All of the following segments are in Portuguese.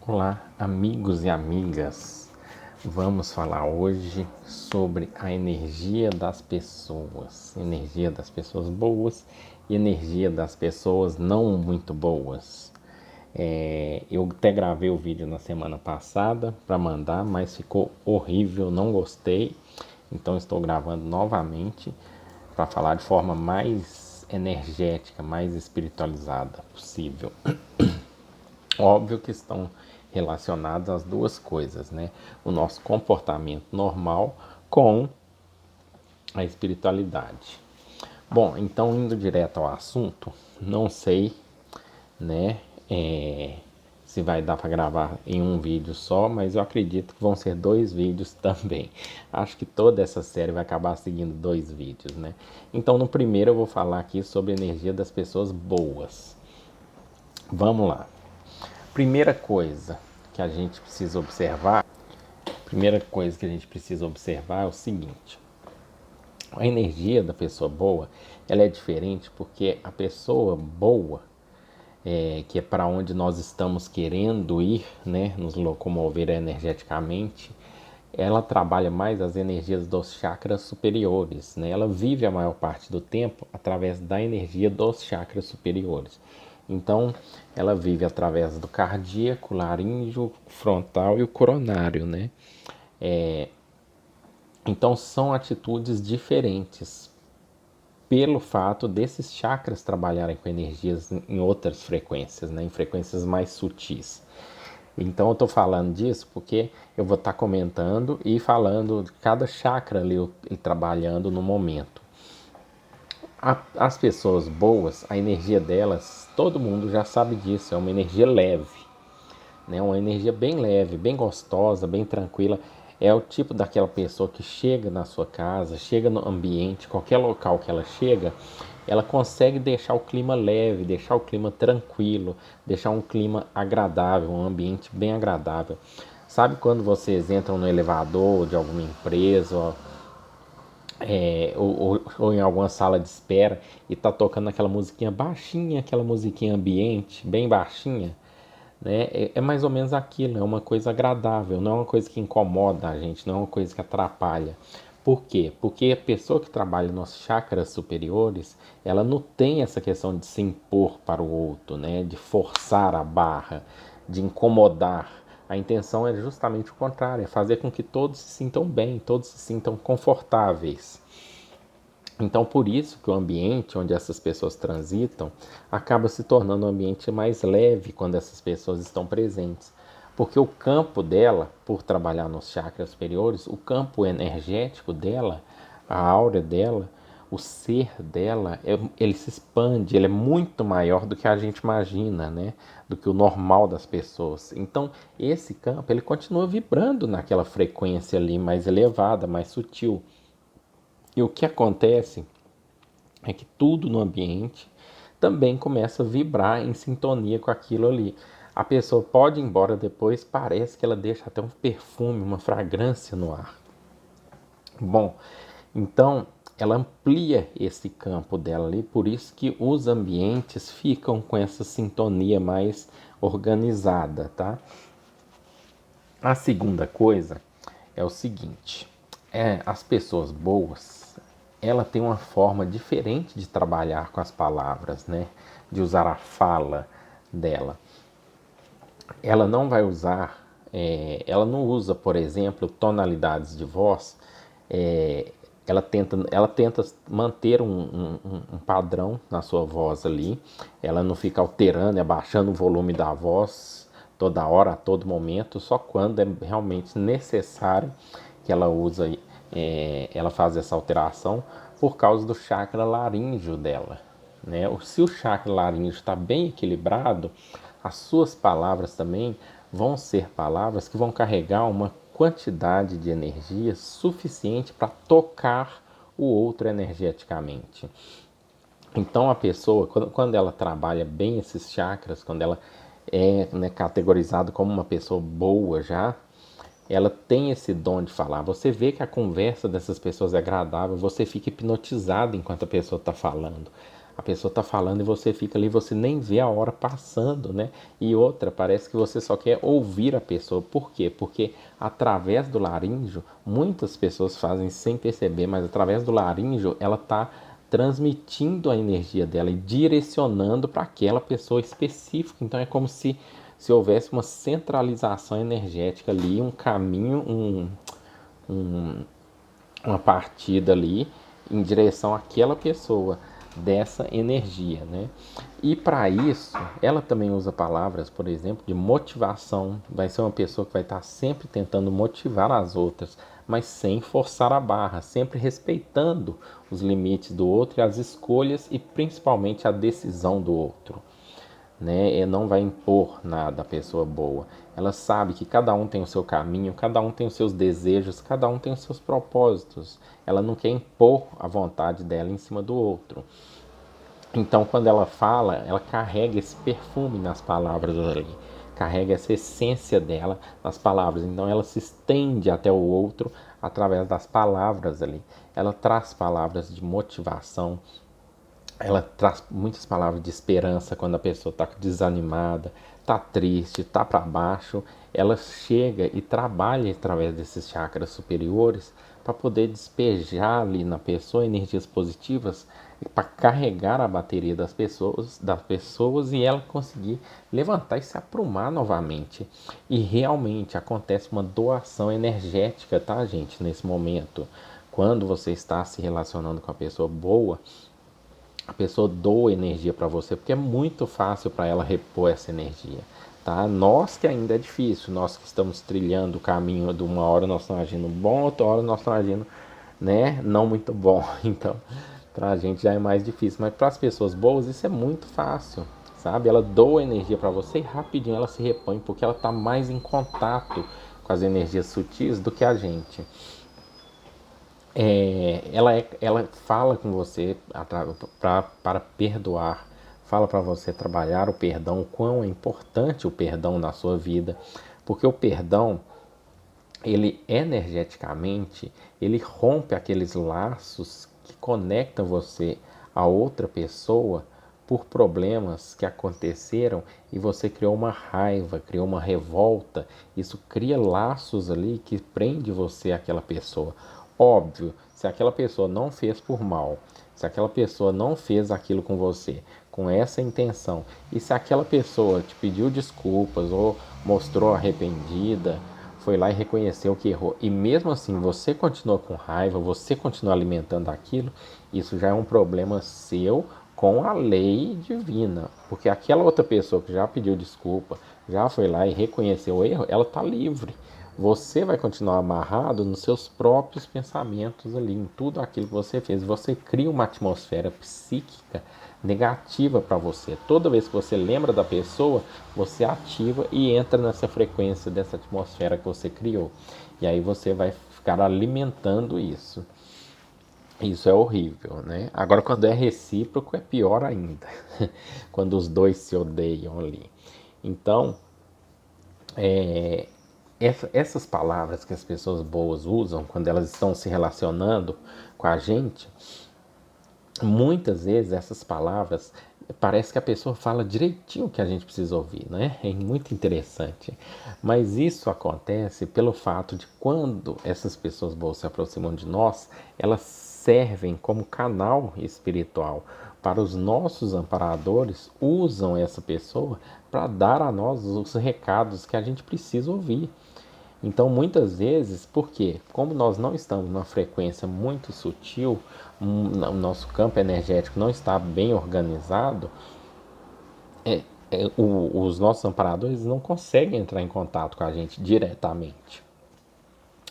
Olá, amigos e amigas. Vamos falar hoje sobre a energia das boas e energia das pessoas não muito boas. Eu até gravei o vídeo na semana passada para mandar, mas ficou horrível, não gostei. Então estou gravando novamente para falar de forma mais energética, mais espiritualizada possível. Óbvio que estão relacionadas as duas coisas, né? O nosso comportamento normal com a espiritualidade. Bom, então indo direto ao assunto, não sei, né, se vai dar para gravar em um vídeo só, mas eu acredito que vão ser 2 vídeos também. Acho que toda essa série vai acabar seguindo 2 vídeos, né? Então no primeiro eu vou falar aqui sobre a energia das pessoas boas. Vamos lá. Primeira coisa que a gente precisa observar é o seguinte: a energia da pessoa boa, ela é diferente porque a pessoa boa, que é para onde nós estamos querendo ir, né, nos locomover energeticamente, ela trabalha mais as energias dos chakras superiores, né? Ela vive a maior parte do tempo através da energia dos chakras superiores. Então, ela vive através do cardíaco, laríngeo, frontal e o coronário, né? Então, são atitudes diferentes pelo fato desses chakras trabalharem com energias em outras frequências, né? Em frequências mais sutis. Então eu estou falando disso porque eu vou estar comentando e falando de cada chakra ali trabalhando no momento. As pessoas boas, a energia delas, todo mundo já sabe disso, é uma energia leve, né? Uma energia bem leve, bem gostosa, bem tranquila. É o tipo daquela pessoa que chega na sua casa, chega no ambiente, qualquer local que ela chega, ela consegue deixar o clima leve, deixar o clima tranquilo, deixar um clima agradável, um ambiente bem agradável. Sabe quando vocês entram no elevador de alguma empresa, ou em alguma sala de espera e tá tocando aquela musiquinha baixinha, aquela musiquinha ambiente, bem baixinha, né? É mais ou menos aquilo, é uma coisa agradável, não é uma coisa que incomoda a gente, não é uma coisa que atrapalha. Por quê? Porque a pessoa que trabalha nos chakras superiores, ela não tem essa questão de se impor para o outro, né? De forçar a barra, de incomodar. A intenção é justamente o contrário, é fazer com que todos se sintam bem, todos se sintam confortáveis. Então, por isso que o ambiente onde essas pessoas transitam acaba se tornando um ambiente mais leve quando essas pessoas estão presentes. Porque o campo dela, por trabalhar nos chakras superiores, o campo energético dela, a aura dela, o ser dela, ele se expande, ele é muito maior do que a gente imagina, né? Do que o normal das pessoas. Então, esse campo, ele continua vibrando naquela frequência ali mais elevada, mais sutil. E o que acontece é que tudo no ambiente também começa a vibrar em sintonia com aquilo ali. A pessoa pode ir embora depois, parece que ela deixa até um perfume, uma fragrância no ar. Bom, então ela amplia esse campo dela ali, por isso que os ambientes ficam com essa sintonia mais organizada, tá? A segunda coisa é o seguinte: as pessoas boas, ela tem uma forma diferente de trabalhar com as palavras, né? De usar a fala dela. Ela não vai usar, ela não usa, por exemplo, tonalidades de voz. é, ela tenta manter um padrão na sua voz ali. Ela não fica alterando, abaixando o volume da voz toda hora, a todo momento, só quando é realmente necessário que ela usa, ela faz essa alteração por causa do chakra laríngeo dela, né? Se o chakra laríngeo está bem equilibrado, as suas palavras também vão ser palavras que vão carregar uma quantidade de energia suficiente para tocar o outro energeticamente. Então a pessoa, quando ela trabalha bem esses chakras, quando ela é, né, categorizada como uma pessoa boa já, ela tem esse dom de falar. Você vê que a conversa dessas pessoas é agradável, você fica hipnotizado enquanto a pessoa está falando. A pessoa está falando e você fica ali, você nem vê a hora passando, né? E outra, parece que você só quer ouvir a pessoa. Por quê? Porque através do laríngeo, muitas pessoas fazem sem perceber, mas através do laríngeo ela está transmitindo a energia dela e direcionando para aquela pessoa específica. Então é como se houvesse uma centralização energética ali, um caminho, uma partida ali em direção àquela pessoa dessa energia, né? E para isso, ela também usa palavras, por exemplo, de motivação. Vai ser uma pessoa que vai estar sempre tentando motivar as outras, mas sem forçar a barra, sempre respeitando os limites do outro e as escolhas e principalmente a decisão do outro, né? E não vai impor nada à pessoa boa. Ela sabe que cada um tem o seu caminho, cada um tem os seus desejos, cada um tem os seus propósitos. Ela não quer impor a vontade dela em cima do outro. Então, quando ela fala, ela carrega esse perfume nas palavras ali, carrega essa essência dela nas palavras. Então, ela se estende até o outro através das palavras ali. Ela traz palavras de motivação, ela traz muitas palavras de esperança quando a pessoa está desanimada, está triste, está para baixo. Ela chega e trabalha através desses chakras superiores para poder despejar ali na pessoa energias positivas para carregar a bateria das pessoas e ela conseguir levantar e se aprumar novamente. E realmente acontece uma doação energética, tá, gente, nesse momento. Quando você está se relacionando com a pessoa boa, a pessoa doa energia para você, porque é muito fácil para ela repor essa energia, tá? Nós que ainda é difícil, nós que estamos trilhando o caminho de uma hora nós estamos agindo bom, outra hora nós estamos agindo, né, não muito bom. Então, para a gente já é mais difícil, mas para as pessoas boas isso é muito fácil, sabe? Ela doa energia para você e rapidinho ela se repõe, porque ela está mais em contato com as energias sutis do que a gente. Ela fala com você para perdoar, fala para você trabalhar o perdão, o quão é importante o perdão na sua vida, porque o perdão, ele energeticamente, ele rompe aqueles laços que conectam você a outra pessoa por problemas que aconteceram e você criou uma raiva, criou uma revolta. Isso cria laços ali que prende você àquela pessoa. Óbvio, se aquela pessoa não fez por mal, se aquela pessoa não fez aquilo com você com essa intenção, e se aquela pessoa te pediu desculpas ou mostrou arrependida, foi lá e reconheceu que errou, e mesmo assim você continua com raiva, você continua alimentando aquilo, isso já é um problema seu com a lei divina, porque aquela outra pessoa que já pediu desculpa, já foi lá e reconheceu o erro, ela está livre. Você vai continuar amarrado nos seus próprios pensamentos ali, em tudo aquilo que você fez. Você cria uma atmosfera psíquica negativa para você. Toda vez que você lembra da pessoa, você ativa e entra nessa frequência dessa atmosfera que você criou. E aí você vai ficar alimentando isso. Isso é horrível, né? Agora, quando é recíproco, é pior ainda. Quando os dois se odeiam ali. Então, essas palavras que as pessoas boas usam quando elas estão se relacionando com a gente, muitas vezes essas palavras parece que a pessoa fala direitinho o que a gente precisa ouvir, né? É muito interessante. Mas isso acontece pelo fato de quando essas pessoas boas se aproximam de nós, elas servem como canal espiritual para os nossos amparadores, usam essa pessoa para dar a nós os recados que a gente precisa ouvir. Então, muitas vezes, por quê? Como nós não estamos numa frequência muito sutil, o nosso campo energético não está bem organizado, os nossos amparadores não conseguem entrar em contato com a gente diretamente.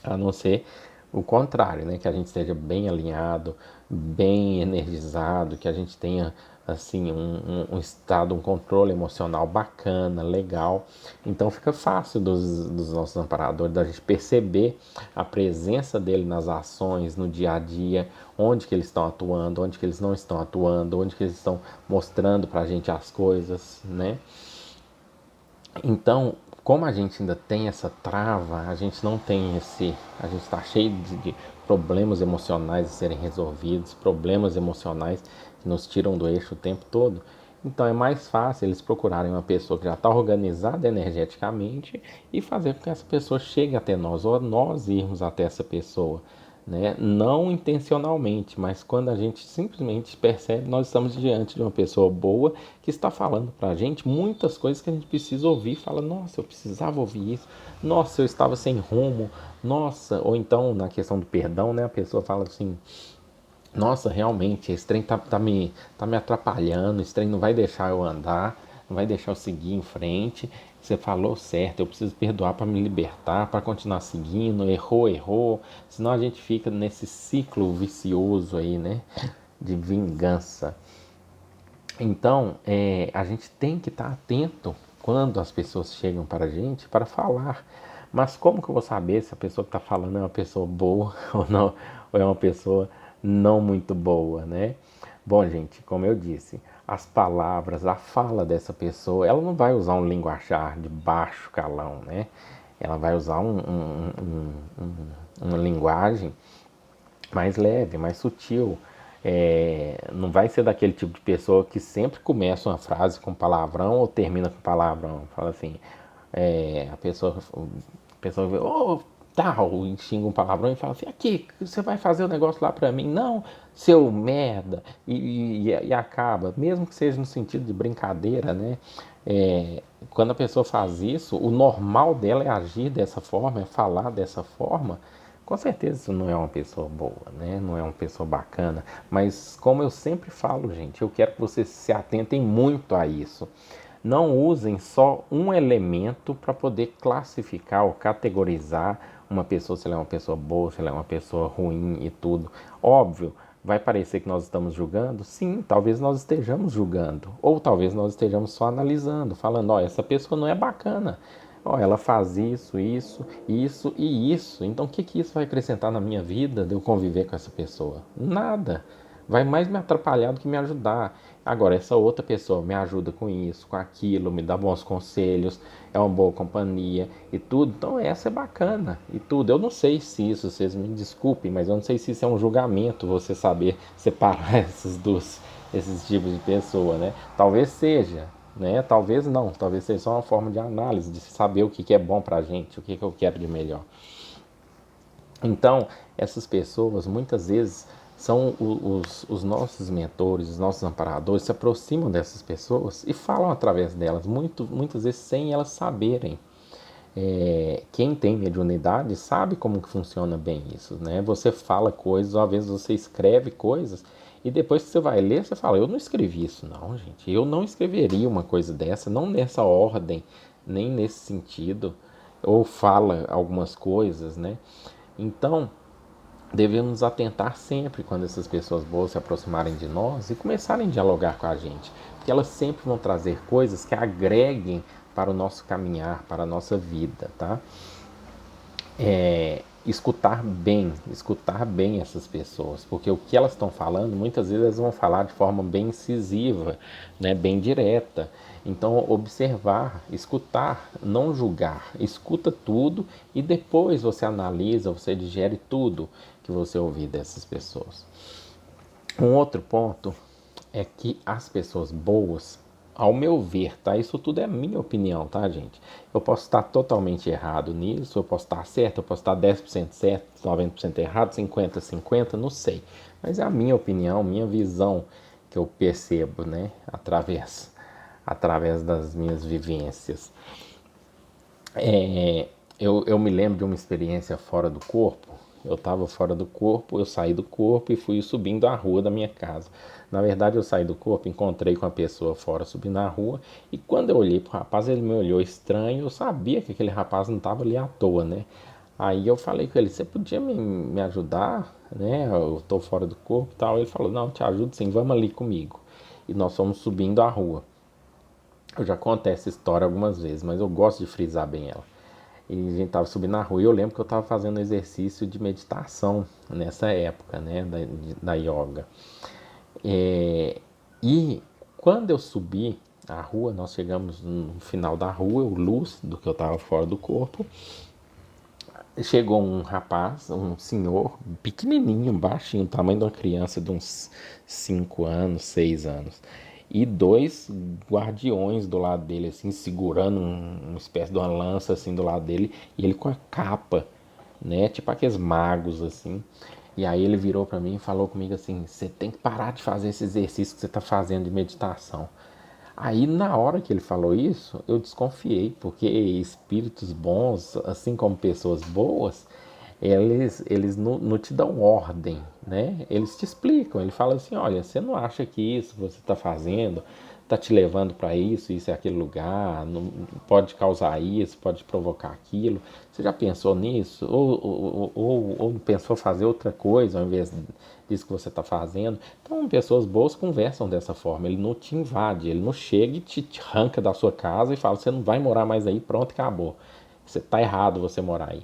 A não ser o contrário, né? Que a gente esteja bem alinhado, bem energizado, que a gente tenha assim um estado, um controle emocional bacana, legal. Então fica fácil dos nossos amparadores, da gente perceber a presença dele nas ações, no dia a dia, onde que eles estão atuando, onde que eles não estão atuando, onde que eles estão mostrando pra gente as coisas, né? Então, como a gente ainda tem essa trava, a gente não tem esse. A gente está cheio de problemas emocionais a serem resolvidos, problemas emocionais que nos tiram do eixo o tempo todo. Então é mais fácil eles procurarem uma pessoa que já está organizada energeticamente e fazer com que essa pessoa chegue até nós, ou nós irmos até essa pessoa, né? Não intencionalmente, mas quando a gente simplesmente percebe, nós estamos diante de uma pessoa boa que está falando para a gente muitas coisas que a gente precisa ouvir. Fala, nossa, eu precisava ouvir isso, nossa, eu estava sem rumo, nossa. Ou então, na questão do perdão, né? A pessoa fala assim, nossa, realmente, esse trem tá me atrapalhando, esse trem não vai deixar eu andar, não vai deixar eu seguir em frente. Você falou certo, eu preciso perdoar para me libertar, para continuar seguindo, errou, senão a gente fica nesse ciclo vicioso aí, né, de vingança. Então, a gente tem que estar atento quando as pessoas chegam para a gente para falar. Mas como que eu vou saber se a pessoa que está falando é uma pessoa boa ou não, ou é uma pessoa não muito boa, né? Bom, gente, como eu disse, as palavras, a fala dessa pessoa, ela não vai usar um linguajar de baixo calão, né? Ela vai usar uma linguagem mais leve, mais sutil. Não vai ser daquele tipo de pessoa que sempre começa uma frase com palavrão ou termina com palavrão. Fala assim, a pessoa vê, oh, tal, e xinga um palavrão e fala assim, aqui, você vai fazer o negócio lá pra mim? Não, seu merda. E acaba, mesmo que seja no sentido de brincadeira, né? Quando a pessoa faz isso, o normal dela é agir dessa forma, é falar dessa forma. Com certeza isso não é uma pessoa boa, né? Não é uma pessoa bacana. Mas como eu sempre falo, gente, eu quero que vocês se atentem muito a isso. Não usem só um elemento para poder classificar ou categorizar uma pessoa, se ela é uma pessoa boa, se ela é uma pessoa ruim e tudo. Óbvio, vai parecer que nós estamos julgando? Sim, talvez nós estejamos julgando. Ou talvez nós estejamos só analisando, falando, ó, essa pessoa não é bacana. Ó, ela faz isso e isso. Então, o que que isso vai acrescentar na minha vida de eu conviver com essa pessoa? Nada. Vai mais me atrapalhar do que me ajudar. Agora, essa outra pessoa me ajuda com isso, com aquilo, me dá bons conselhos, é uma boa companhia e tudo. Então, essa é bacana e tudo. Eu não sei se isso, vocês me desculpem, mas eu não sei se isso é um julgamento, você saber separar esses tipos de pessoa, né? Talvez seja, né? Talvez não, talvez seja só uma forma de análise, de saber o que é bom pra gente, o que eu quero de melhor. Então, essas pessoas muitas vezes são os nossos mentores, os nossos amparadores, se aproximam dessas pessoas e falam através delas, muitas vezes sem elas saberem. Quem tem mediunidade sabe como que funciona bem isso, né? Você fala coisas, ou às vezes você escreve coisas e depois que você vai ler, você fala, eu não escrevi isso não, gente. Eu não escreveria uma coisa dessa, não nessa ordem, nem nesse sentido. Ou fala algumas coisas, né? Então, devemos nos atentar sempre quando essas pessoas boas se aproximarem de nós e começarem a dialogar com a gente, porque elas sempre vão trazer coisas que agreguem para o nosso caminhar, para a nossa vida, tá? Escutar bem essas pessoas, porque o que elas estão falando, muitas vezes elas vão falar de forma bem incisiva, né, bem direta. Então, observar, escutar, não julgar. Escuta tudo e depois você analisa, você digere tudo que você ouvir dessas pessoas. Um outro ponto é que as pessoas boas, ao meu ver, tá? Isso tudo é minha opinião, tá, gente? Eu posso estar totalmente errado nisso, eu posso estar certo, eu posso estar 10% certo, 90% errado, 50-50, não sei. Mas é a minha opinião, minha visão que eu percebo, né? Através das minhas vivências. Eu me lembro de uma experiência fora do corpo. Eu estava fora do corpo, eu saí do corpo e fui subindo a rua da minha casa. Na verdade, eu saí do corpo, encontrei com a pessoa fora subindo a rua. E quando eu olhei pro rapaz, ele me olhou estranho. Eu sabia que aquele rapaz não estava ali à toa, né? Aí eu falei com ele: você podia me ajudar, né? Eu estou fora do corpo e tal. Ele falou: não, te ajudo sim, vamos ali comigo. E nós fomos subindo a rua. Eu já contei essa história algumas vezes, mas eu gosto de frisar bem ela. E a gente tava subindo na rua e eu lembro que eu tava fazendo exercício de meditação nessa época, né, da yoga. E quando eu subi a rua, nós chegamos no final da rua, eu lúcido, que eu tava fora do corpo. chegou um rapaz, um senhor, pequenininho, baixinho, tamanho de uma criança de uns 5 anos, 6 anos. E dois guardiões do lado dele, assim, segurando uma espécie de uma lança, assim, do lado dele. E ele com a capa, né? Tipo aqueles magos, assim. E aí ele virou pra mim e falou comigo assim: você tem que parar de fazer esse exercício que você tá fazendo de meditação. Aí, na hora que ele falou isso, eu desconfiei, porque espíritos bons, assim como pessoas boas, eles não te dão ordem, né? Eles te explicam, ele fala assim, olha, você não acha que isso que você está fazendo está te levando para isso e aquele lugar, não, pode causar isso, pode provocar aquilo. Você já pensou nisso? Ou pensou fazer outra coisa ao invés disso que você está fazendo? Então, pessoas boas conversam dessa forma. Ele não te invade, ele não chega e te arranca da sua casa e fala: você não vai morar mais aí, pronto, acabou. Você está errado você morar aí.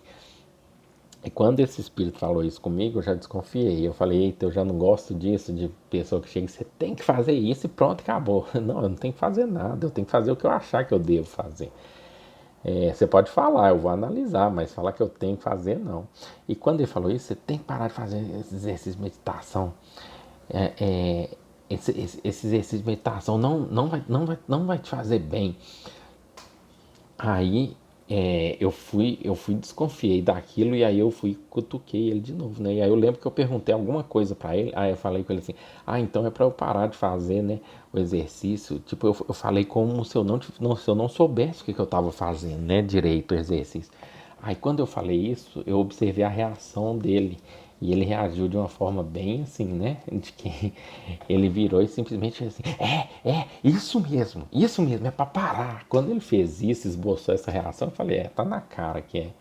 E quando esse espírito falou isso comigo, eu já desconfiei. Eu falei, eita, eu já não gosto disso, de pessoa que chega e você tem que fazer isso e pronto, acabou. Não, eu não tenho que fazer nada, eu tenho que fazer o que eu achar que eu devo fazer. Você pode falar, eu vou analisar, mas falar que eu tenho que fazer, não. E quando ele falou isso, você tem que parar de fazer esse exercício de meditação. É, é, esse exercício de meditação não vai te fazer bem. Aí eu fui desconfiei daquilo e aí eu fui cutuquei ele de novo, né? E aí eu lembro que eu perguntei alguma coisa pra ele, aí eu falei com ele assim, então é pra eu parar de fazer, né, o exercício. Tipo, eu falei como se eu se eu não soubesse o que eu tava fazendo, né, direito o exercício. Aí quando eu falei isso, eu observei a reação dele. E ele reagiu de uma forma bem assim, né? De que ele virou e simplesmente fez assim: isso mesmo, é pra parar. Quando ele fez isso, esboçou essa reação, eu falei: tá na cara que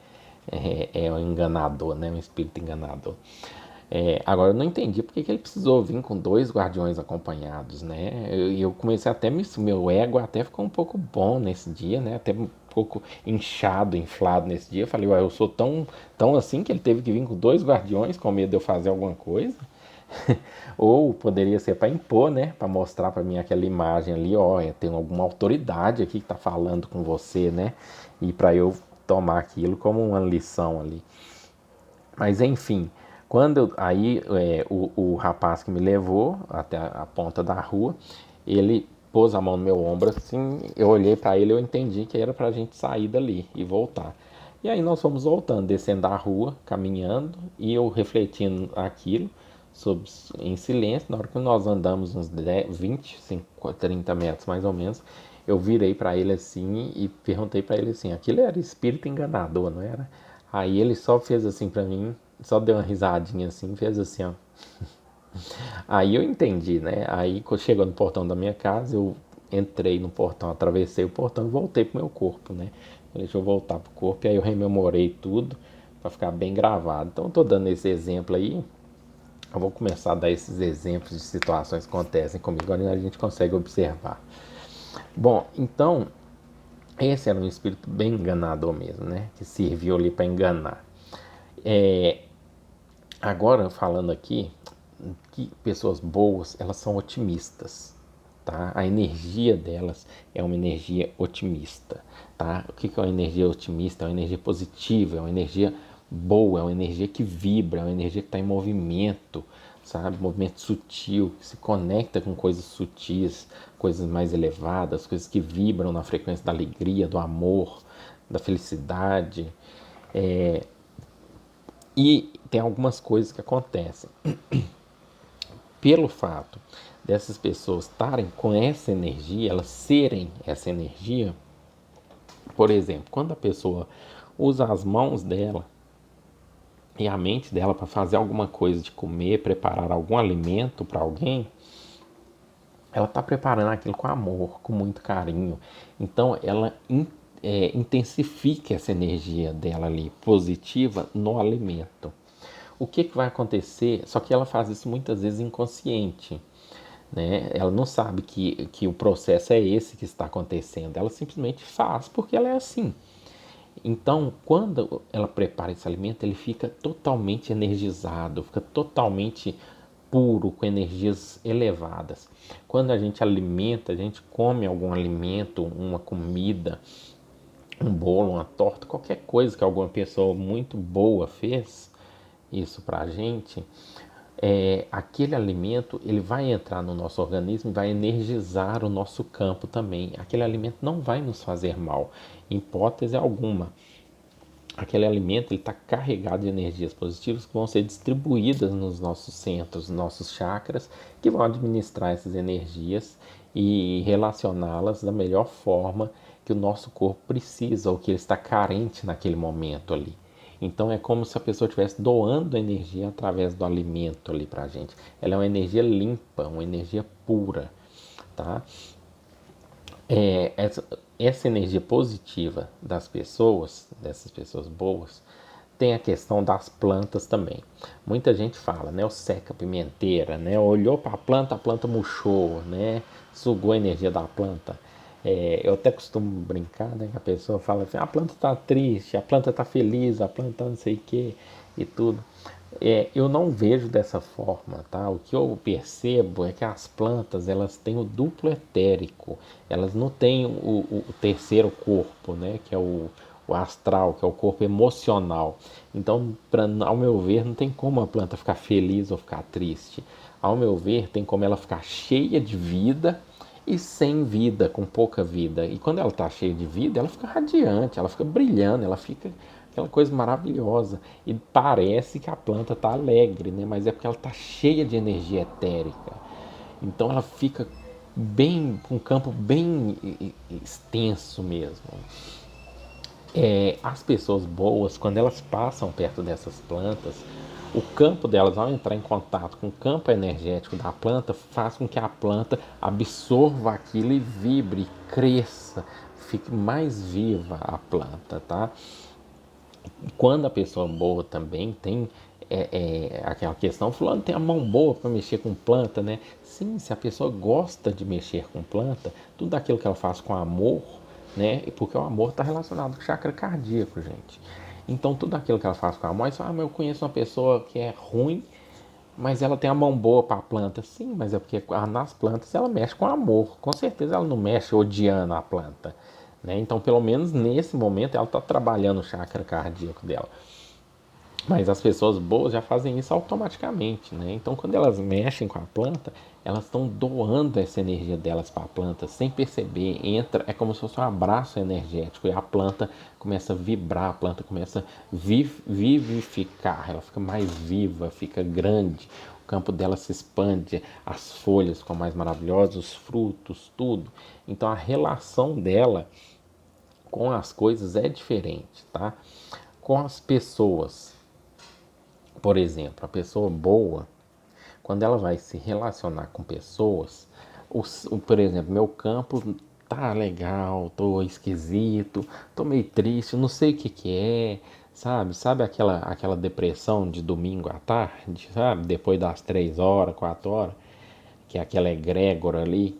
é um enganador, né? Um espírito enganador. Agora eu não entendi porque que ele precisou vir com dois guardiões acompanhados, né? Eu comecei até meu ego até ficou um pouco bom nesse dia, né? Até um pouco inchado, inflado nesse dia. Eu falei, ué, eu sou tão assim que ele teve que vir com dois guardiões com medo de eu fazer alguma coisa. Ou poderia ser para impor, né? Para mostrar para mim aquela imagem ali, ó, tem alguma autoridade aqui que tá falando com você, né? E para eu tomar aquilo como uma lição ali. Mas enfim, o rapaz que me levou até a ponta da rua, ele pôs a mão no meu ombro assim, eu olhei para ele, eu entendi que era para a gente sair dali e voltar. E aí nós fomos voltando, descendo a rua, caminhando, e eu refletindo aquilo, sobre, em silêncio. Na hora que nós andamos uns 10, 20, 30 metros mais ou menos, eu virei para ele assim e perguntei para ele assim: aquilo era espírito enganador, não era? Aí ele só fez assim para mim, só deu uma risadinha assim, fez assim, ó. Aí eu entendi, né? Aí quando chegou no portão da minha casa, eu entrei no portão, atravessei o portão e voltei pro meu corpo, né? Falei, deixa eu voltar pro corpo, e aí eu rememorei tudo para ficar bem gravado. Então eu tô dando esse exemplo aí. Eu vou começar a dar esses exemplos de situações que acontecem comigo, onde a gente consegue observar. Bom, então, esse era um espírito bem enganador mesmo, né? Que serviu ali para enganar. Agora, falando aqui, que pessoas boas, elas são otimistas, tá? A energia delas é uma energia otimista, tá? O que é uma energia otimista? É uma energia positiva, é uma energia boa, é uma energia que vibra, é uma energia que está em movimento, sabe? Movimento sutil, que se conecta com coisas sutis, coisas mais elevadas, coisas que vibram na frequência da alegria, do amor, da felicidade. E tem algumas coisas que acontecem. Pelo fato dessas pessoas estarem com essa energia, elas serem essa energia, por exemplo, quando a pessoa usa as mãos dela e a mente dela para fazer alguma coisa de comer, preparar algum alimento para alguém, ela está preparando aquilo com amor, com muito carinho. Então ela intensifica essa energia dela ali positiva no alimento. O que vai acontecer? Só que ela faz isso muitas vezes inconsciente. Né? Ela não sabe que o processo é esse que está acontecendo. Ela simplesmente faz porque ela é assim. Então, quando ela prepara esse alimento, ele fica totalmente energizado, fica totalmente puro, com energias elevadas. Quando a gente alimenta, a gente come algum alimento, uma comida, um bolo, uma torta, qualquer coisa que alguma pessoa muito boa fez, isso pra gente, aquele alimento ele vai entrar no nosso organismo e vai energizar o nosso campo também. Aquele alimento não vai nos fazer mal, em hipótese alguma. Aquele alimento está carregado de energias positivas que vão ser distribuídas nos nossos centros, nos nossos chakras, que vão administrar essas energias e relacioná-las da melhor forma que o nosso corpo precisa ou que ele está carente naquele momento ali. Então é como se a pessoa estivesse doando energia através do alimento ali para a gente. Ela é uma energia limpa, uma energia pura, tá? Essa energia positiva das pessoas, dessas pessoas boas, tem a questão das plantas também. Muita gente fala, né? O seca pimenteira, né? Olhou para a planta murchou, né? Sugou a energia da planta. Eu até costumo brincar, né? Que a pessoa fala assim, a planta está triste, a planta está feliz, a planta não sei o que e tudo. Eu não vejo dessa forma, tá? O que eu percebo é que as plantas elas têm o duplo etérico, elas não têm o terceiro corpo, né? Que é o astral, que é o corpo emocional. Então, ao meu ver, não tem como a planta ficar feliz ou ficar triste. Ao meu ver, tem como ela ficar cheia de vida e sem vida, com pouca vida. E quando ela está cheia de vida, ela fica radiante, ela fica brilhando, ela fica aquela coisa maravilhosa. E parece que a planta está alegre, né? Mas é porque ela está cheia de energia etérica. Então ela fica bem, com um campo bem extenso mesmo. As pessoas boas, quando elas passam perto dessas plantas, o campo delas, ao entrar em contato com o campo energético da planta, faz com que a planta absorva aquilo e vibre, cresça, fique mais viva a planta, tá? Quando a pessoa boa também tem aquela questão, fulano tem a mão boa para mexer com planta, né? Sim, se a pessoa gosta de mexer com planta, tudo aquilo que ela faz com amor, né? Porque o amor está relacionado com o chakra cardíaco, gente. Então tudo aquilo que ela faz com amor, mas mas eu conheço uma pessoa que é ruim, mas ela tem a mão boa para a planta. Sim, mas é porque nas plantas ela mexe com amor. Com certeza ela não mexe odiando a planta. Né? Então, pelo menos nesse momento, ela está trabalhando o chakra cardíaco dela. Mas as pessoas boas já fazem isso automaticamente, né? Então, quando elas mexem com a planta, elas estão doando essa energia delas para a planta sem perceber. Entra, é como se fosse um abraço energético e a planta começa a vibrar, a planta começa a vivificar, ela fica mais viva, fica grande, o campo dela se expande, as folhas ficam mais maravilhosas, os frutos, tudo. Então, a relação dela com as coisas é diferente, tá? Com as pessoas, por exemplo, a pessoa boa, quando ela vai se relacionar com pessoas, por exemplo, meu campo tá legal, tô esquisito, tô meio triste, não sei o que que é, sabe? Sabe aquela depressão de domingo à tarde, sabe? Depois das 3 horas, 4 horas, que é aquela egrégora ali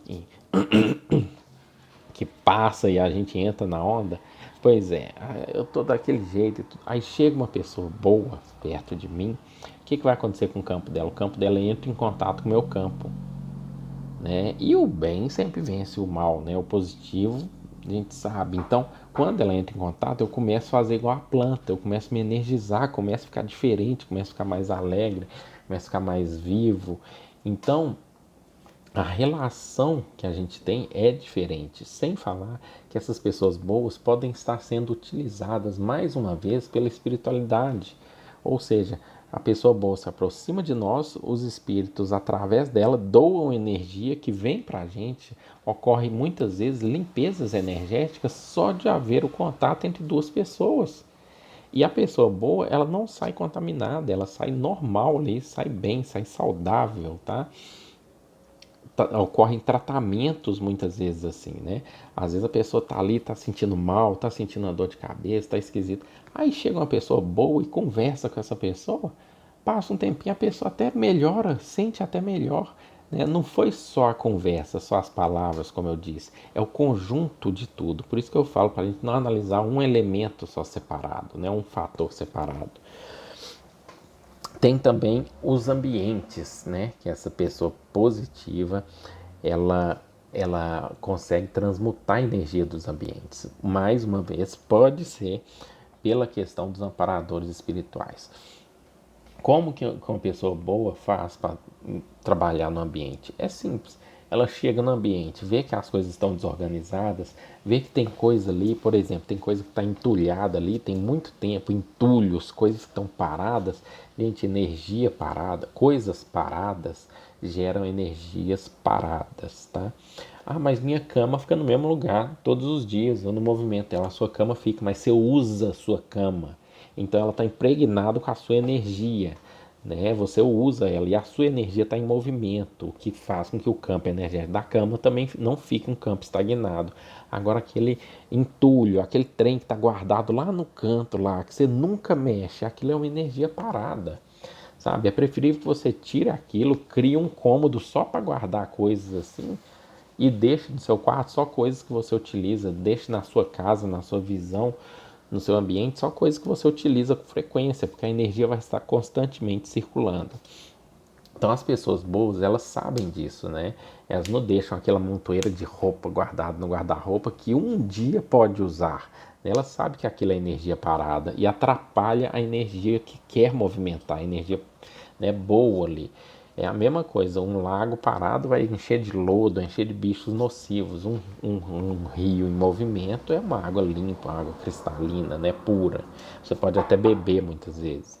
que passa e a gente entra na onda. Pois é, eu tô daquele jeito. Aí chega uma pessoa boa perto de mim. O que vai acontecer com o campo dela? O campo dela entra em contato com o meu campo, né? E o bem sempre vence o mal, né? O positivo a gente sabe. Então, quando ela entra em contato, eu começo a fazer igual a planta. Eu começo a me energizar, começo a ficar diferente, começo a ficar mais alegre, começo a ficar mais vivo. Então, a relação que a gente tem é diferente, sem falar que essas pessoas boas podem estar sendo utilizadas mais uma vez pela espiritualidade. Ou seja, a pessoa boa se aproxima de nós, os espíritos, através dela, doam energia que vem para a gente. Ocorre muitas vezes limpezas energéticas só de haver o contato entre duas pessoas. E a pessoa boa, ela não sai contaminada, ela sai normal ali, sai bem, sai saudável, tá? Ocorrem tratamentos muitas vezes assim, né? Às vezes a pessoa tá ali, tá sentindo mal, tá sentindo uma dor de cabeça, tá esquisito. Aí chega uma pessoa boa e conversa com essa pessoa, passa um tempinho, a pessoa até melhora, sente até melhor, né? Não foi só a conversa, só as palavras, como eu disse, é o conjunto de tudo. Por isso que eu falo para a gente não analisar um elemento só separado, né? Um fator separado. Tem também os ambientes, né? Que essa pessoa positiva ela ela consegue transmutar a energia dos ambientes. Mais uma vez, pode ser pela questão dos amparadores espirituais. Como que uma pessoa boa faz para trabalhar no ambiente? É simples. Ela chega no ambiente, vê que as coisas estão desorganizadas, vê que tem coisa ali, por exemplo, tem coisa que está entulhada ali, tem muito tempo, entulhos, coisas que estão paradas. Gente, energia parada, coisas paradas geram energias paradas, tá? Ah, mas minha cama fica no mesmo lugar todos os dias, eu não movimento ela, a sua cama fica, mas você usa a sua cama. Então ela está impregnada com a sua energia, né? Você usa ela e a sua energia está em movimento, o que faz com que o campo energético da cama também não fique um campo estagnado. Agora aquele entulho, aquele trem que está guardado lá no canto, lá que você nunca mexe, aquilo é uma energia parada, sabe? É preferível que você tire aquilo, crie um cômodo só para guardar coisas assim e deixe no seu quarto só coisas que você utiliza, deixe na sua casa, na sua visão, no seu ambiente, só coisas que você utiliza com frequência, porque a energia vai estar constantemente circulando. Então as pessoas boas, elas sabem disso, né? Elas não deixam aquela montoeira de roupa guardada no guarda-roupa que um dia pode usar. Ela sabe que aquilo é energia parada e atrapalha a energia que quer movimentar, a energia, né, boa ali. É a mesma coisa, um lago parado vai encher de lodo, encher de bichos nocivos. Um rio em movimento é uma água limpa, uma água cristalina, né, pura. Você pode até beber muitas vezes.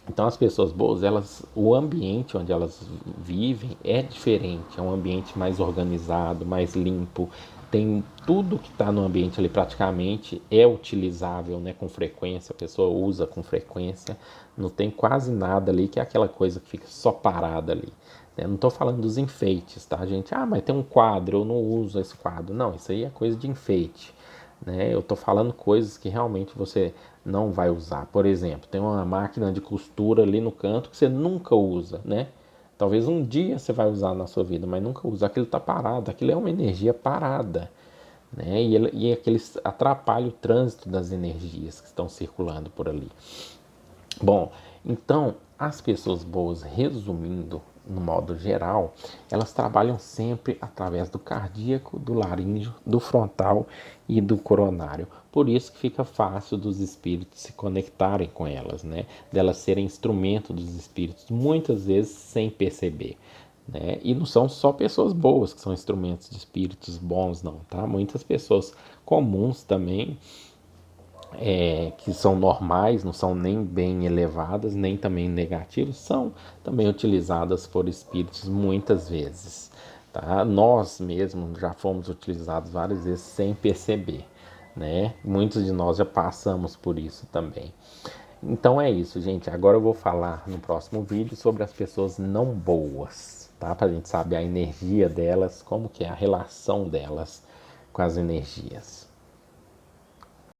Então as pessoas boas, elas, o ambiente onde elas vivem é diferente, é um ambiente mais organizado, mais limpo. Tem tudo que está no ambiente ali praticamente é utilizável, né, com frequência, a pessoa usa com frequência. Não tem quase nada ali que é aquela coisa que fica só parada ali. Né? Não estou falando dos enfeites, tá, gente? Ah, mas tem um quadro, eu não uso esse quadro. Não, isso aí é coisa de enfeite. Né? Eu estou falando coisas que realmente você não vai usar. Por exemplo, tem uma máquina de costura ali no canto que você nunca usa, né? Talvez um dia você vai usar na sua vida, mas nunca usa. Aquilo está parado, aquilo é uma energia parada, né? E aqueles atrapalha o trânsito das energias que estão circulando por ali. Bom, então as pessoas boas, resumindo no modo geral, elas trabalham sempre através do cardíaco, do laríngeo, do frontal e do coronário. Por isso que fica fácil dos espíritos se conectarem com elas, né? Delas serem instrumento dos espíritos, muitas vezes sem perceber. Né? E não são só pessoas boas que são instrumentos de espíritos bons, não, tá? Muitas pessoas comuns também que são normais, não são nem bem elevadas, nem também negativas, são também utilizadas por espíritos muitas vezes. Tá? Nós mesmos já fomos utilizados várias vezes sem perceber. Né? Muitos de nós já passamos por isso também. Então é isso, gente. Agora eu vou falar no próximo vídeo sobre as pessoas não boas, tá? Para a gente saber a energia delas, como que é a relação delas com as energias.